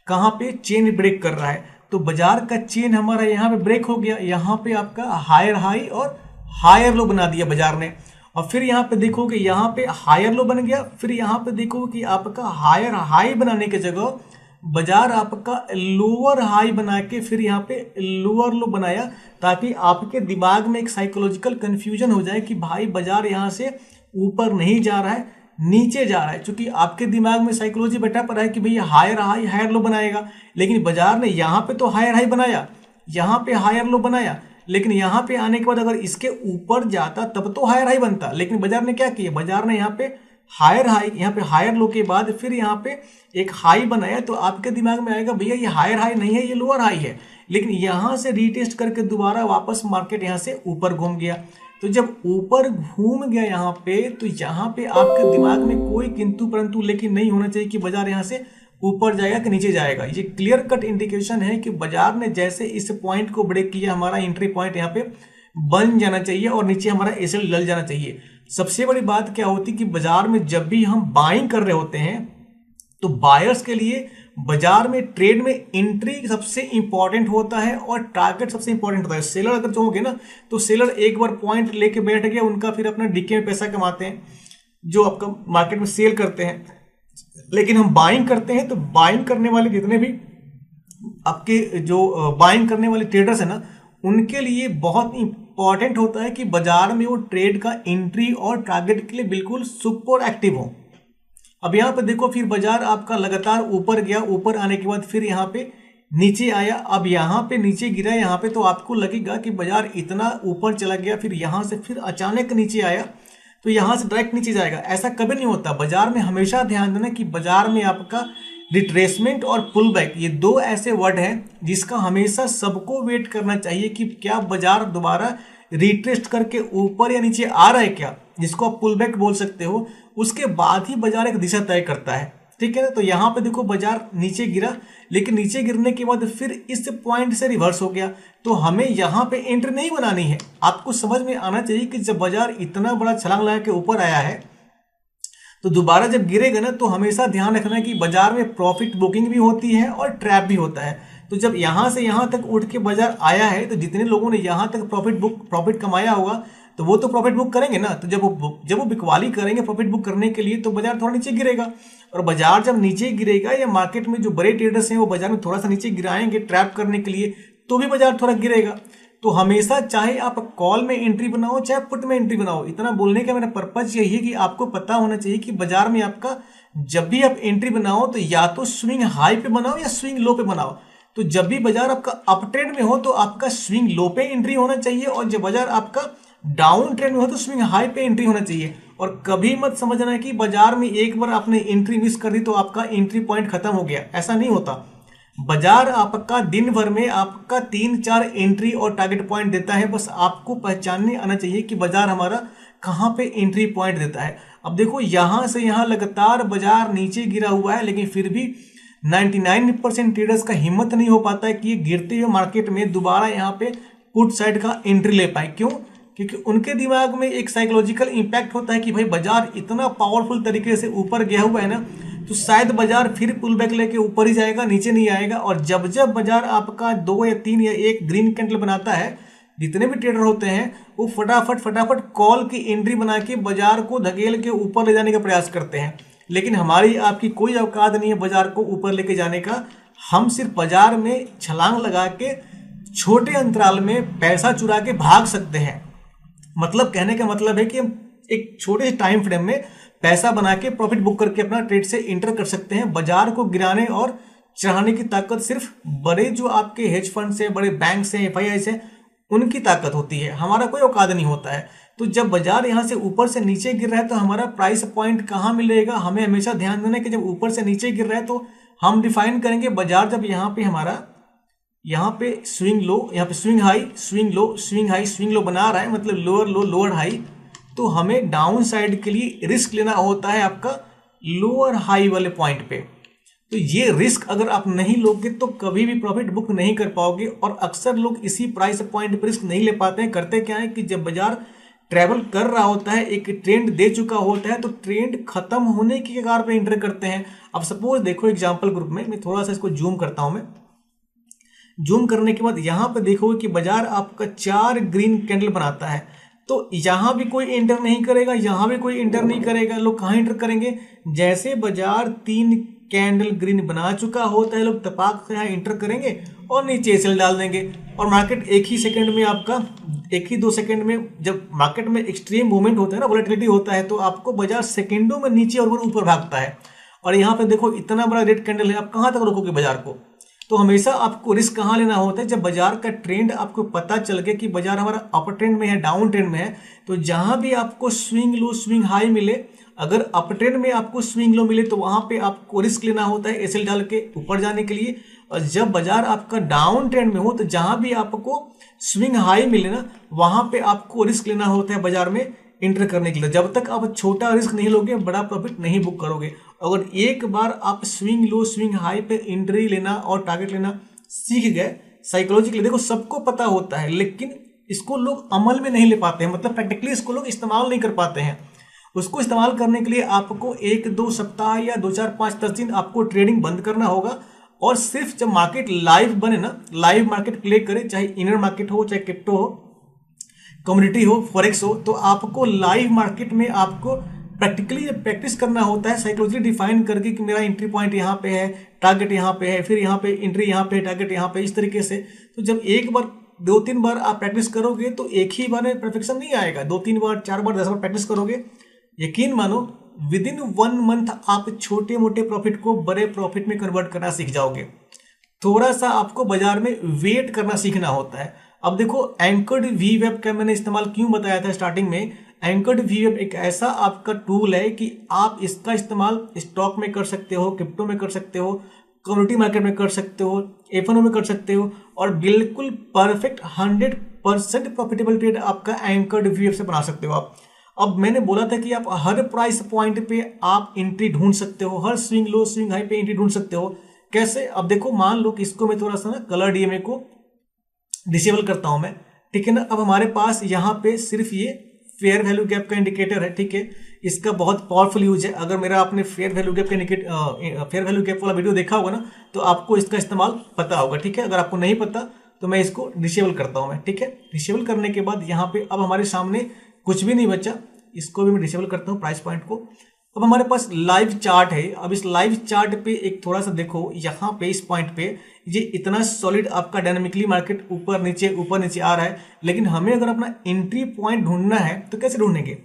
कहाँ पे चेन ब्रेक कर रहा है। तो बाजार का चेन हमारा यहाँ पे ब्रेक हो गया, यहाँ पे आपका हायर हाई और हायर लो बना दिया बाजार ने। और फिर यहाँ पे देखोगे यहाँ पे हायर लो बन गया, फिर यहाँ पे देखो कि आपका हायर हाई बनाने की जगह बाजार आपका लोअर हाई बना के फिर यहाँ पे लोअर लो बनाया, ताकि आपके दिमाग में एक साइकोलॉजिकल कंफ्यूजन हो जाए कि भाई बाजार यहाँ से ऊपर नहीं जा रहा है, नीचे जा रहा है। क्योंकि आपके दिमाग में साइकोलॉजी बैठा पड़ा है कि भैया हायर हाई हायर लो बनाएगा, लेकिन बाजार ने यहाँ पे तो हायर हाई बनाया, यहाँ पे हायर लो बनाया, लेकिन यहाँ पे आने के बाद अगर इसके ऊपर जाता तब तो हायर हाई बनता। लेकिन बाजार ने क्या किया, बाजार ने यहाँ पे हायर हाई, यहाँ पे हायर लो के बाद फिर यहाँ पे एक हाई बनाया, तो आपके दिमाग में आएगा भैया ये हायर हाई नहीं है, ये लोअर हाई है। लेकिन यहाँ से रीटेस्ट करके दोबारा वापस मार्केट यहाँ से ऊपर घूम गया। तो जब ऊपर घूम गया यहाँ पे, तो यहाँ पे आपके दिमाग में कोई किंतु परंतु लेकिन नहीं होना चाहिए कि बाजार यहाँ से ऊपर जाएगा कि नीचे जाएगा। ये क्लियर कट इंडिकेशन है कि बाजार ने जैसे इस पॉइंट को ब्रेक किया, हमारा एंट्री पॉइंट यहाँ पे बन जाना चाहिए और नीचे हमारा एसएल डल जाना चाहिए। सबसे बड़ी बात क्या होती है कि बाजार में जब भी हम बाइंग कर रहे होते हैं, तो बायर्स के लिए बाजार में ट्रेड में एंट्री सबसे इंपॉर्टेंट होता है और टारगेट सबसे इंपॉर्टेंट होता है। सेलर अगर जो होंगे ना, तो सेलर एक बार पॉइंट लेके बैठ गया, उनका फिर अपना डीके में पैसा कमाते हैं, जो आपका मार्केट में सेल करते हैं। लेकिन हम बाइंग करते हैं, तो बाइंग करने वाले जितने भी आपके जो बाइंग करने वाले ट्रेडर्स है ना, उनके लिए बहुत इंपॉर्टेंट होता है कि बाजार में वो ट्रेड का एंट्री और टारगेट के लिए बिल्कुल सुपर एक्टिव हो। अब यहाँ पे देखो, फिर बाजार आपका लगातार ऊपर गया, ऊपर आने के बाद फिर यहाँ पे नीचे आया, अब यहाँ पे नीचे गिरा यहाँ पे, तो आपको लगेगा कि बाजार इतना ऊपर चला गया, फिर यहाँ से फिर अचानक नीचे आया तो यहाँ से डायरेक्ट नीचे जाएगा, ऐसा कभी नहीं होता। बाजार में हमेशा ध्यान देना कि बाजार में आपका रिट्रेसमेंट और पुल बैक, ये दो ऐसे वर्ड हैं जिसका हमेशा सबको वेट करना चाहिए कि क्या बाजार दोबारा रिट्रेस्ट करके ऊपर या नीचे आ रहा है क्या, जिसको आप पुल बैक बोल सकते हो। उसके बाद ही बाजार एक दिशा तय करता है, ठीक है ना। तो यहाँ पे देखो बाजार नीचे गिरा, लेकिन नीचे गिरने के बाद फिर इस पॉइंट से रिवर्स हो गया, तो हमें यहाँ पे एंट्री नहीं बनानी है। आपको समझ में आना चाहिए कि जब बाजार इतना बड़ा छलांग लगा के ऊपर आया है तो दोबारा जब गिरेगा ना, तो हमेशा ध्यान रखना कि बाजार में प्रॉफिट बुकिंग भी होती है और ट्रैप भी होता है। तो जब यहाँ से यहाँ तक उठ के बाजार आया है, तो जितने लोगों ने यहाँ तक प्रॉफिट कमाया होगा तो वो तो प्रॉफिट बुक करेंगे ना। तो जब वो बिकवाली करेंगे प्रॉफिट बुक करने के लिए, तो बाजार थोड़ा नीचे गिरेगा, और बाजार जब नीचे गिरेगा या मार्केट में जो बड़े ट्रेडर्स हैं वो बाजार में थोड़ा सा नीचे गिराएंगे ट्रैप करने के लिए, तो भी बाजार थोड़ा गिरेगा। तो हमेशा चाहे आप कॉल में एंट्री बनाओ चाहे पुट में एंट्री बनाओ, इतना बोलने का मेरा पर्पज यही है कि आपको पता होना चाहिए कि बाजार में आपका जब भी आप एंट्री बनाओ तो या तो स्विंग हाई पे बनाओ या स्विंग लो पे बनाओ। तो जब भी बाजार आपका अप ट्रेंड में हो तो आपका स्विंग लो पे एंट्री होना चाहिए, और जब बाजार आपका डाउन ट्रेंड में हो तो स्विंग हाई पे एंट्री होना चाहिए। और कभी मत समझना है कि बाजार में एक बार आपने एंट्री मिस कर दी तो आपका एंट्री पॉइंट खत्म हो गया, ऐसा नहीं होता। बाजार आपका दिन भर में आपका 3-4 एंट्री और टारगेट पॉइंट देता है, बस आपको पहचानने आना चाहिए कि बाजार हमारा कहाँ पे एंट्री पॉइंट देता है। अब देखो यहाँ से यहाँ लगातार बाजार नीचे गिरा हुआ है, लेकिन फिर भी 99% ट्रेडर्स का हिम्मत नहीं हो पाता है कि ये गिरते हुए मार्केट में दोबारा यहाँ पे पुट साइड का एंट्री ले पाए। क्यों? क्योंकि उनके दिमाग में एक साइकोलॉजिकल इंपैक्ट होता है कि भाई बाजार इतना पावरफुल तरीके से ऊपर गया हुआ है ना, तो शायद बाजार फिर पुल बैक लेके ऊपर ही जाएगा, नीचे नहीं आएगा। और जब जब बाजार आपका 2 या 3 या 1 ग्रीन कैंडल बनाता है, जितने भी ट्रेडर होते हैं वो फटाफट कॉल की एंट्री बना के बाजार को धकेल के ऊपर ले जाने का प्रयास करते हैं, लेकिन हमारी आपकी कोई औकात नहीं है बाजार को ऊपर लेके जाने का। हम सिर्फ बाजार में छलांग लगा के छोटे अंतराल में पैसा चुरा के भाग सकते हैं। मतलब कहने का मतलब है कि हम एक छोटे टाइम फ्रेम में पैसा बना के प्रॉफिट बुक करके अपना ट्रेड से इंटर कर सकते हैं। बाजार को गिराने और चढ़ाने की ताकत सिर्फ बड़े जो आपके हेज फंड से, बड़े बैंक से, एफआईआई से, उनकी ताकत होती है, हमारा कोई औकात नहीं होता है। तो जब बाजार यहाँ से ऊपर से नीचे गिर रहा है तो हमारा प्राइस पॉइंट कहाँ मिलेगा, हमें हमेशा ध्यान देना है कि जब ऊपर से नीचे गिर रहा है तो हम डिफाइन करेंगे बाजार जब यहाँ पे हमारा यहाँ पे स्विंग लो, यहाँ पे swing high, swing low, swing high, swing low बना रहा है, मतलब लोअर लो लोअर हाई, तो हमें डाउन साइड के लिए रिस्क लेना होता है आपका लोअर हाई वाले पॉइंट पे। तो ये रिस्क अगर आप नहीं लोगे तो कभी भी प्रॉफिट बुक नहीं कर पाओगे। और अक्सर लोग इसी प्राइस पॉइंट पर रिस्क नहीं ले पाते हैं। करते क्या है कि जब बाजार ट्रेवल कर रहा होता है, एक ट्रेंड दे चुका होता है, तो ट्रेंड खत्म होने की कगार पे एंटर करते हैं। अब सपोज देखो एग्जांपल ग्रुप में, मैं थोड़ा सा इसको जूम करता हूं। मैं जूम करने के बाद यहां पे देखोगे कि बाजार आपका 4 ग्रीन कैंडल बनाता है, तो यहां भी कोई एंटर नहीं करेगा, यहां भी कोई एंटर नहीं करेगा। लोग कहां एंटर करेंगे? जैसे बाजार 3 कैंडल ग्रीन बना चुका होता है, लोग तपाक से यहाँ एंटर करेंगे और नीचे सेल डाल देंगे। और मार्केट एक ही सेकंड में आपका 1 ही 2 सेकंड में, जब मार्केट में एक्सट्रीम मूवमेंट होता है ना, वोलेटिलिटी होता है, तो आपको बाजार सेकंडों में नीचे और ऊपर भागता है। और यहाँ पे देखो इतना बड़ा रेड कैंडल है, आप कहाँ तक रोकोगे बाजार को? तो हमेशा आपको रिस्क कहाँ लेना होता है? जब बाजार का ट्रेंड आपको पता चल गया कि बाजार हमारा अपर ट्रेंड में है, डाउन ट्रेंड में है, तो जहां भी आपको स्विंग लो स्विंग हाई मिले, अगर अप ट्रेंड में आपको स्विंग लो मिले तो वहां पे आपको रिस्क लेना होता है एसएल डाल के ऊपर जाने के लिए। और जब बाजार आपका डाउन ट्रेंड में हो तो जहां भी आपको स्विंग हाई मिले ना, वहां पे आपको रिस्क लेना होता है बाजार में इंटर करने के लिए। जब तक आप छोटा रिस्क नहीं लोगे, बड़ा प्रॉफिट नहीं बुक करोगे। अगर एक बार आप स्विंग लो स्विंग हाई पे एंट्री लेना और टारगेट लेना सीख गए साइकोलॉजिकली, देखो सबको पता होता है, लेकिन इसको लोग अमल में नहीं ले पाते हैं, मतलब प्रैक्टिकली इसको लोग इस्तेमाल नहीं कर पाते हैं। उसको इस्तेमाल करने के लिए आपको 1-2 सप्ताह या 2-4-5-10 दिन आपको ट्रेडिंग बंद करना होगा। और सिर्फ जब मार्केट लाइव बने ना, लाइव मार्केट प्ले करे, चाहे इनर मार्केट हो, चाहे क्रिप्टो हो, कम्युनिटी हो, फॉरेक्स हो, तो आपको लाइव मार्केट में आपको प्रैक्टिकली प्रैक्टिस करना होता है, साइकोलॉजी डिफाइन करके कि मेरा एंट्री पॉइंट यहाँ पे है, टारगेट यहाँ पे है, फिर यहाँ पे एंट्री यहाँ पे, टारगेट यहाँ पे, इस तरीके से। तो जब एक बार 2-3 बार आप प्रैक्टिस करोगे तो एक ही बार में परफेक्शन नहीं आएगा। 2-3 बार 4 बार 10 बार प्रैक्टिस करोगे, यकीन मानो विद इन 1 मंथ आप छोटे मोटे प्रॉफिट को बड़े प्रॉफिट में कन्वर्ट करना सीख जाओगे। थोड़ा सा आपको बाजार में वेट करना सीखना होता है। अब देखो एंकर्ड वी वेब का मैंने इस्तेमाल क्यों बताया था स्टार्टिंग में। एंकर्ड वी वेब एक ऐसा आपका टूल है कि आप इसका इस्तेमाल स्टॉक में कर सकते हो, क्रिप्टो में कर सकते हो, कम्युनिटी मार्केट में कर सकते हो, एफएनओ में कर सकते हो, और बिल्कुल परफेक्ट 100% प्रॉफिटेबल ट्रेड आपका एंकर्ड वी वेब से बना सकते हो आप। अब मैंने बोला था कि आप हर प्राइस पॉइंट पे आप एंट्री ढूंढ सकते हो, हर स्विंग लो स्विंग हाई पे एंट्री ढूंढ सकते हो। कैसे? अब देखो मान लो कि इसको मैं थोड़ा सा ना कलर डीएमए को डिसेबल करता हूं मैं, ठीक है ना। अब हमारे पास यहाँ पे सिर्फ ये फेयर वैल्यू गैप का इंडिकेटर है, ठीक है। इसका बहुत पावरफुल यूज है। अगर मेरा आपने फेयर वैल्यू गैप का फेयर वैल्यू गैप वाला वीडियो देखा होगा ना, तो आपको इसका इस्तेमाल पता होगा, ठीक है। अगर आपको नहीं पता तो मैं इसको डिसेबल करता हूं मैं, ठीक है। डिसेबल करने के बाद यहाँ पे अब हमारे सामने कुछ भी नहीं बचा, इसको भी मैं डिसेबल करता हूँ प्राइस पॉइंट को। अब हमारे पास लाइव चार्ट है। अब इस लाइव चार्ट पे एक थोड़ा सा देखो, यहाँ पे इस पॉइंट पे ये इतना सॉलिड आपका डायनामिकली मार्केट ऊपर नीचे आ रहा है, लेकिन हमें अगर अपना एंट्री पॉइंट ढूंढना है तो कैसे ढूंढेंगे?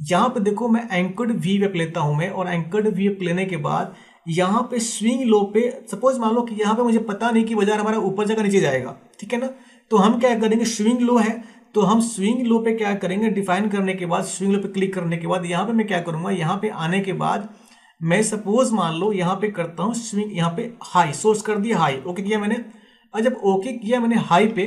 यहाँ पे देखो मैं एंकर्ड वी वेब लेता हूं मैं, और एंकर्ड वी वेब लेने के बाद यहाँ पे स्विंग लो पे सपोज मान लो कि यहाँ पे मुझे पता नहीं कि बाजार हमारा ऊपर जाएगा नीचे जाएगा, ठीक है ना। तो हम क्या करेंगे, स्विंग लो है तो हम स्विंग लो पे क्या करेंगे, डिफाइन करने के बाद स्विंग लो पे क्लिक करने के बाद यहाँ पे मैं क्या करूंगा, यहाँ पे आने के बाद मैं सपोज मान लो यहाँ पे करता हूँ स्विंग, यहाँ पे हाई सोर्स कर दिया, हाई ओके किया मैंने। और जब ओके किया मैंने हाई पे,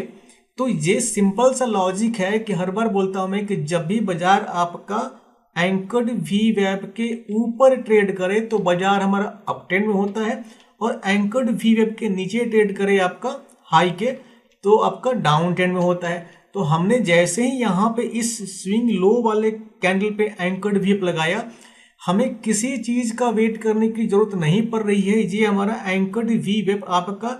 तो ये सिंपल सा लॉजिक है कि हर बार बोलता हूं मैं कि जब भी बाजार आपका एंकर्ड वी वेब के ऊपर ट्रेड करे तो बाजार हमारा अप ट्रेंड में होता है, और एंकर्ड वी वेब के नीचे ट्रेड करे आपका हाई के तो आपका डाउन ट्रेंड में होता है। तो हमने जैसे ही यहाँ पे इस स्विंग लो वाले कैंडल पे एंकर्ड वी वेब लगाया, हमें किसी चीज का वेट करने की जरूरत नहीं पड़ रही है। ये हमारा एंकर्ड वी वेब आपका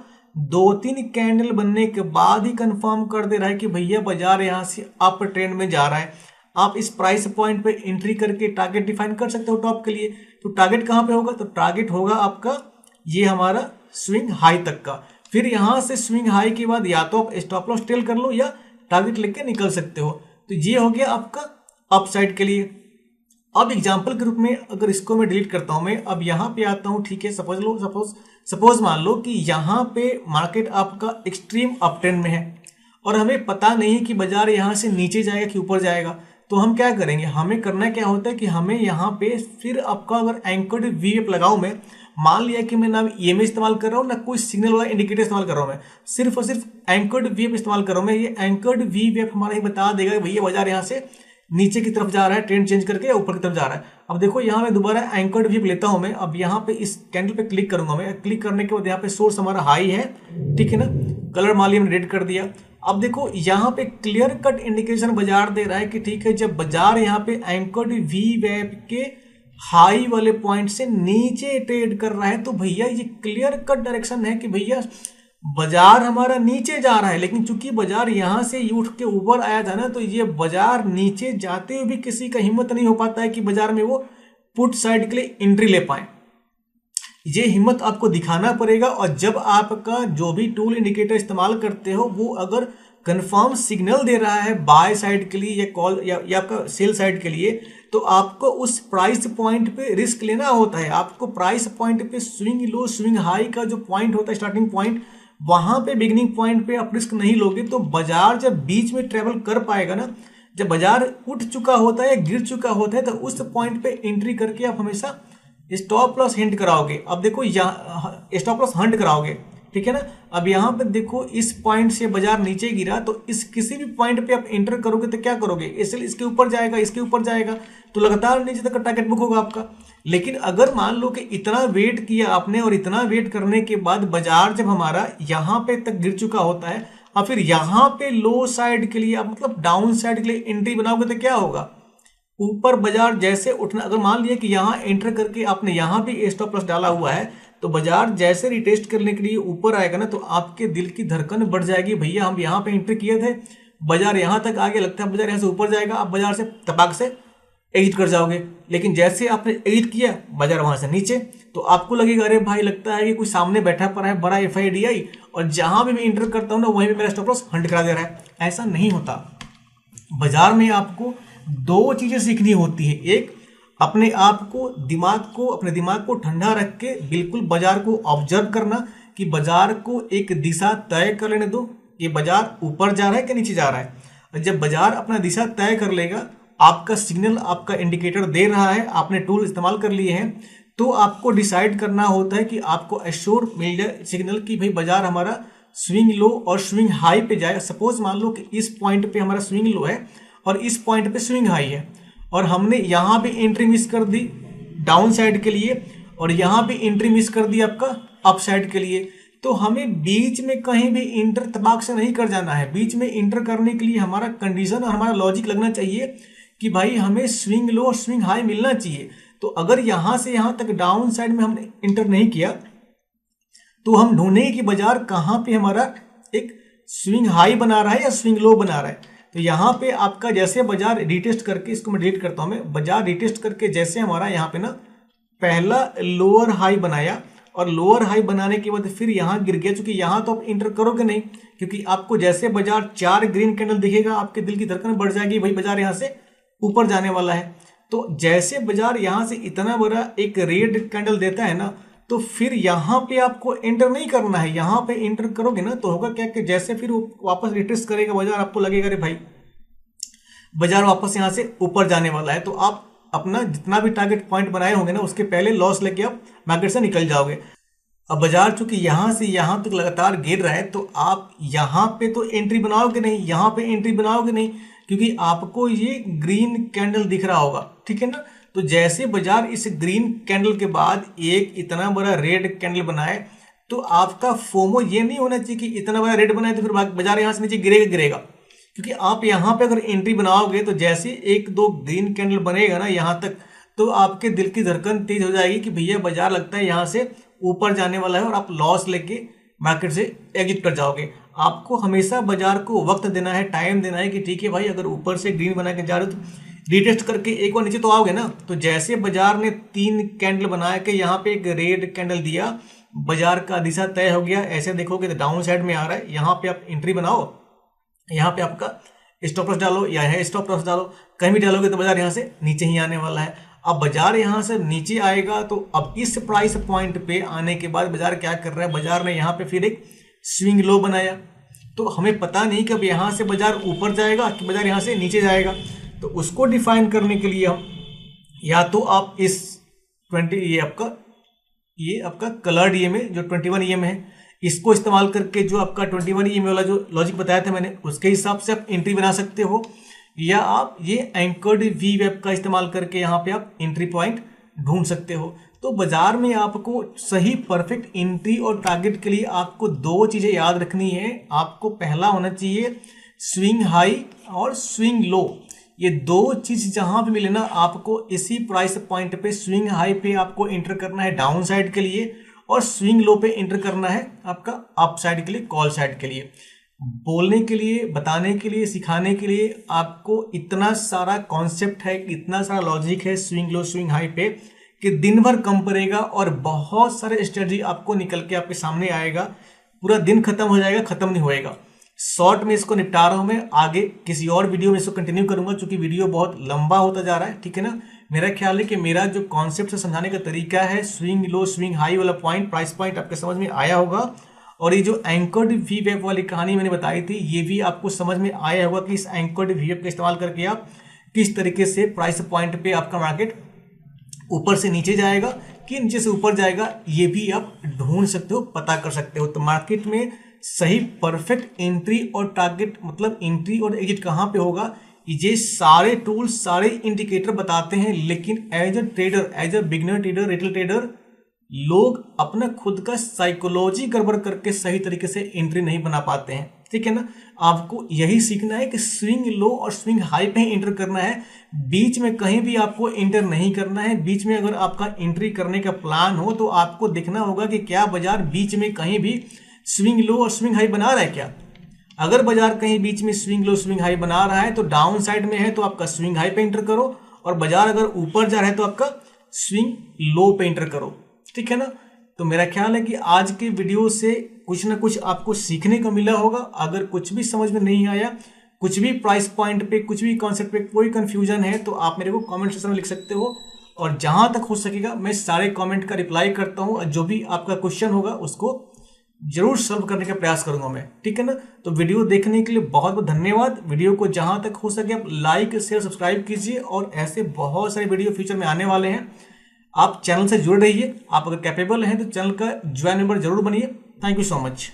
2-3 कैंडल बनने के बाद ही कंफर्म कर दे रहा है कि भैया बाजार यहाँ से अप ट्रेंड में जा रहा है। आप इस प्राइस पॉइंट पे एंट्री करके टारगेट डिफाइन कर सकते हो टॉप के लिए। तो टारगेट कहाँ पे होगा? तो टारगेट होगा आपका ये हमारा स्विंग हाई तक का। फिर यहाँ से स्विंग हाई के बाद या तो आप स्टॉप लॉस टेल कर लो या टारगेट लेके निकल सकते हो। तो ये हो गया आपका अपसाइड के लिए। अब एग्जाम्पल के रूप में अगर इसको मैं डिलीट करता हूं मैं, अब यहाँ पे आता हूं, ठीक है। सपोज मान लो कि यहाँ पे मार्केट आपका एक्सट्रीम अप ट्रेंड में है और हमें पता नहीं है कि बाजार यहाँ से नीचे जाएगा कि ऊपर जाएगा। तो हम क्या करेंगे, हमें करना क्या होता है कि हमें यहाँ पे फिर आपका अगर एंकर्ड वी वेब लगाऊं मैं, मान लिया कि मैं ना ईएमए इस्तेमाल कर रहा हूँ ना कोई सिग्नल वाला इंडिकेटर इस्तेमाल कर रहा हूँ, मैं सिर्फ और सिर्फ एंकर्ड वी वेब इस्तेमाल कर रहा हूँ मैं। ये एंकर्ड वी वेब हमारा ही बता देगा भैया बाजार यहाँ से नीचे की तरफ जा रहा है, ट्रेंड चेंज करके या ऊपर की तरफ जा रहा है। अब देखो यहाँ मैं दोबारा एंकर्ड वी लेता हूं मैं। अब यहाँ पे इस कैंडल पे क्लिक करूंगा मैं। क्लिक करने के बाद यहाँ पे सोर्स हमारा हाई है, ठीक है ना। कलर मान लिया, रेड कर दिया। अब देखो यहाँ पे क्लियर कट इंडिकेशन बाजार दे रहा है कि ठीक है, जब बाजार यहाँ पे एंकर्ड वी वेब के हाई वाले पॉइंट से नीचे ट्रेड कर रहा है, तो भैया ये क्लियर कट डायरेक्शन है कि भैया बाजार हमारा नीचे जा रहा है। लेकिन चूंकि बाजार यहां से उठ के ऊपर आया था ना, तो ये बाजार नीचे जाते हुए भी किसी का हिम्मत नहीं हो पाता है कि बाजार में वो पुट साइड के लिए एंट्री ले पाए। ये हिम्मत आपको दिखाना पड़ेगा। और जब आपका जो भी टूल इंडिकेटर इस्तेमाल करते हो वो अगर कंफर्म सिग्नल दे रहा है बाय साइड के लिए या कॉल या आपका सेल साइड के लिए, तो आपको उस प्राइस पॉइंट पे रिस्क लेना होता है। आपको प्राइस पॉइंट पे स्विंग लो स्विंग हाई का जो पॉइंट होता है, स्टार्टिंग पॉइंट, वहां पे बिगिनिंग पॉइंट पे आप रिस्क नहीं लोगे तो बाजार जब बीच में ट्रेवल कर पाएगा ना, जब बाजार उठ चुका होता है या गिर चुका होता है, तो उस पॉइंट पे एंट्री करके आप हमेशा स्टॉप लॉस हिंट कराओगे। अब देखो यहाँ स्टॉप लॉस हंट कराओगे, ठीक है ना। अब यहाँ पे देखो इस पॉइंट से बाजार नीचे गिरा, तो इस किसी भी पॉइंट पे आप एंटर करोगे तो क्या करोगे, इसलिए इसके ऊपर जाएगा, इसके ऊपर जाएगा, तो लगातार नीचे तक टारगेट बुक होगा आपका। लेकिन अगर मान लो कि इतना वेट किया आपने और इतना वेट करने के बाद बाजार जब हमारा यहाँ पे तक गिर चुका होता है और फिर यहाँ पे लो साइड के लिए आप मतलब डाउन साइड के लिए एंट्री बनाओगे तो क्या होगा, ऊपर बाजार जैसे उठना, अगर मान लिया कि यहाँ एंटर करके आपने यहाँ भी स्टॉप लॉस डाला हुआ है, तो बाजार जैसे रिटेस्ट करने के लिए ऊपर आएगा ना, तो आपके दिल की धड़कन बढ़ जाएगी, भैया हम यहाँ पे एंट्री किए थे, बाजार यहाँ तक आगे, लगता है बाजार यहाँ से ऊपर जाएगा, आप बाजार से तपाक से एग्जिट कर जाओगे। लेकिन जैसे आपने एग्जिट किया बाजार वहां से नीचे, तो आपको लगेगा अरे भाई लगता है कि कोई सामने बैठा पड़ा है बड़ा FIDI और जहां भी मैं एंटर करता हूं ना वहीं पे मेरा स्टॉप लॉस हंट करा दे रहा है। ऐसा नहीं होता। बाजार में आपको दो चीजें सीखनी होती है। एक, अपने दिमाग को ठंडा रख के बिल्कुल बाजार को ऑब्जर्व करना कि बाजार को एक दिशा तय कर लेने दो, ये बाजार ऊपर जा रहा है कि नीचे जा रहा है। और जब बाजार अपना दिशा तय कर लेगा, आपका सिग्नल, आपका इंडिकेटर दे रहा है, आपने टूल इस्तेमाल कर लिए हैं, तो आपको डिसाइड करना होता है कि आपको एश्योर मिल जाए सिग्नल कि भाई बाजार हमारा स्विंग लो और स्विंग हाई पे जाए। सपोज मान लो कि इस पॉइंट पे हमारा स्विंग लो है और इस पॉइंट पे स्विंग हाई है, और हमने यहाँ पे एंट्री मिस कर दी डाउन साइड के लिए, और यहाँ पे एंट्री मिस कर दी आपका अप साइड के लिए। तो हमें बीच में कहीं भी इंटर तबाक से नहीं कर जाना है। बीच में इंटर करने के लिए हमारा कंडीशन और हमारा लॉजिक लगना चाहिए कि भाई हमें स्विंग लो और स्विंग हाई मिलना चाहिए। तो अगर यहाँ से यहाँ तक डाउन साइड में हमने इंटर नहीं किया, तो हम ढूंढेंगे कि बाजार कहाँ पे हमारा एक स्विंग हाई बना रहा है या स्विंग लो बना रहा है। तो यहाँ पे आपका जैसे बाजार रिटेस्ट करके, इसको मैं डिलीट करता हूँ, मैं बाजार रिटेस्ट करके जैसे हमारा यहाँ पे ना पहला लोअर हाई बनाया, और लोअर हाई बनाने के बाद फिर यहाँ गिर गया, क्योंकि यहाँ तो आप इंटर करोगे नहीं, क्योंकि आपको जैसे बाजार 4 ग्रीन कैंडल दिखेगा आपके दिल की धड़कन बढ़ जाएगी, भाई बाजार यहाँ से ऊपर जाने वाला है। तो जैसे बाजार यहाँ से इतना बड़ा एक रेड कैंडल देता है ना, तो फिर यहाँ पे आपको एंटर नहीं करना है। यहाँ पे एंटर करोगे ना तो होगा क्या कि जैसे फिर वो वापस रिट्रेस करेगा बाजार, आपको लगेगा अरे भाई बाजार वापस यहाँ से ऊपर जाने वाला है, तो आप अपना जितना भी टारगेट पॉइंट बनाए होंगे ना उसके पहले लॉस लेके आप मार्केट से निकल जाओगे। अब बाजार चूंकि यहाँ से यहाँ तक लगातार गिर रहा है, तो आप यहाँ पे तो एंट्री बनाओगे नहीं, यहाँ पे एंट्री बनाओगे नहीं, क्योंकि आपको ये ग्रीन कैंडल दिख रहा होगा, ठीक है ना। तो जैसे बाजार इस ग्रीन कैंडल के बाद एक इतना बड़ा रेड कैंडल बनाए, तो आपका फोमो ये नहीं होना चाहिए कि इतना बड़ा रेड बनाए तो फिर बाजार यहाँ से नीचे गिरेगा, क्योंकि आप यहाँ पे अगर एंट्री बनाओगे तो जैसे 1-2 ग्रीन कैंडल बनेगा ना यहाँ तक, तो आपके दिल की धड़कन तेज हो जाएगी कि भैया बाजार लगता है यहाँ से ऊपर जाने वाला है, और आप लॉस लेके मार्केट से एग्जिट कर जाओगे। आपको हमेशा बाजार को वक्त देना है, टाइम देना है कि ठीक है भाई अगर ऊपर से ग्रीन बना के जा रहे हो तो रिटेस्ट करके एक बार नीचे तो आओगे ना। तो जैसे बाजार ने 3 कैंडल बना के यहाँ पे एक रेड कैंडल दिया, बाजार का दिशा तय हो गया। ऐसे देखोगे तो डाउन साइड में आ रहा है, यहाँ पे आप एंट्री बनाओ, यहाँ पे आपका स्टॉप लॉस डालो या है स्टॉप लॉस डालो, कहीं भी डालोगे तो बाजार यहाँ से नीचे ही आने वाला है। अब बाजार यहाँ से नीचे आएगा, तो अब इस प्राइस पॉइंट पे आने के बाद बाजार क्या कर रहा है, बाजार ने यहाँ पे फिर एक स्विंग लो बनाया। तो हमें पता नहीं कि अब यहाँ से बाजार ऊपर जाएगा कि बाजार यहाँ से नीचे जाएगा। तो उसको डिफाइन करने के लिए हम या तो आप इस 20 ये आपका कलर्ड ईएम है जो 21 ईएम है, इसको इस्तेमाल करके जो आपका 21 ईएम वाला जो लॉजिक बताया था मैंने, उसके हिसाब से आप एंट्री बना सकते हो, या आप ये एंकर्ड वी वेब का इस्तेमाल करके यहाँ पे आप एंट्री पॉइंट ढूंढ सकते हो। तो बाजार में आपको सही परफेक्ट एंट्री और टारगेट के लिए आपको 2 चीजें याद रखनी है। आपको पहला होना चाहिए स्विंग हाई और स्विंग लो। ये 2 चीज जहां पे मिले ना, आपको इसी प्राइस पॉइंट पे स्विंग हाई पे आपको एंटर करना है डाउन साइड के लिए, और स्विंग लो पे एंटर करना है आपका अप साइड के लिए, कॉल साइड के लिए। बोलने के लिए, बताने के लिए, सिखाने के लिए आपको इतना सारा कॉन्सेप्ट है, इतना सारा लॉजिक है स्विंग लो स्विंग हाई पे कि दिन भर कम पड़ेगा और बहुत सारे स्ट्रेटजी आपको निकल के आपके सामने आएगा। पूरा दिन खत्म हो जाएगा, खत्म नहीं होएगा। शॉर्ट में इसको निपटा रहा हूं मैं, आगे किसी और वीडियो में इसको कंटिन्यू करूंगा क्योंकि वीडियो बहुत लंबा होता जा रहा है, ठीक है ना। मेरा ख्याल है कि मेरा जो कॉन्सेप्ट से समझाने का तरीका है, स्विंग लो स्विंग हाई वाला पॉइंट, प्राइस पॉइंट आपके समझ में आया होगा। और ये जो एंकर्ड वी वेब वाली कहानी मैंने बताई थी, ये भी आपको समझ में आया होगा कि इस एंकर्ड वी वेब का इस्तेमाल करके आप किस तरीके से प्राइस पॉइंट पे आपका मार्केट ऊपर से नीचे जाएगा कि नीचे से ऊपर जाएगा, ये भी आप ढूंढ सकते हो, पता कर सकते हो। तो मार्केट में सही परफेक्ट एंट्री और टारगेट, मतलब एंट्री और एग्जिट कहाँ पे होगा, ये सारे टूल्स, सारे इंडिकेटर बताते हैं। लेकिन as a trader, as a beginner trader, retail trader, लोग अपना खुद का साइकोलॉजी गड़बड़ करके सही तरीके से एंट्री नहीं बना पाते हैं, ठीक है ना। आपको यही सीखना है कि स्विंग लो और स्विंग हाई पे ही एंटर करना है, बीच में कहीं भी आपको एंटर नहीं करना है। बीच में अगर आपका एंट्री करने का प्लान हो तो आपको देखना होगा कि क्या बाजार बीच में कहीं भी स्विंग लो और स्विंग हाई बना रहा है क्या। अगर बाजार कहीं बीच में स्विंग लो स्विंग हाई बना रहा है तो डाउन साइड में है तो आपका स्विंग हाई पे एंटर करो, और बाजार अगर ऊपर जा रहा है तो आपका स्विंग लो पे एंटर करो, ठीक है ना। तो मेरा ख्याल है कि आज के वीडियो से कुछ ना कुछ आपको सीखने को मिला होगा। अगर कुछ भी समझ में नहीं आया, कुछ भी प्राइस पॉइंट पे, कुछ भी कॉन्सेप्ट पे कोई कंफ्यूजन है, तो आप मेरे को कमेंट सेक्शन में लिख सकते हो, और जहां तक हो सकेगा मैं सारे कमेंट का रिप्लाई करता हूं। जो भी आपका क्वेश्चन होगा उसको जरूर सॉल्व करने का प्रयास करूंगा मैं, ठीक है ना। तो वीडियो देखने के लिए बहुत बहुत धन्यवाद। वीडियो को जहां तक हो सके आप लाइक शेयर सब्सक्राइब कीजिए, और ऐसे बहुत सारे वीडियो फ्यूचर में आने वाले हैं। आप चैनल से जुड़ रहिए। आप अगर कैपेबल हैं तो चैनल का ज्वाइन मेंबर जरूर बनिए। Thank you so much.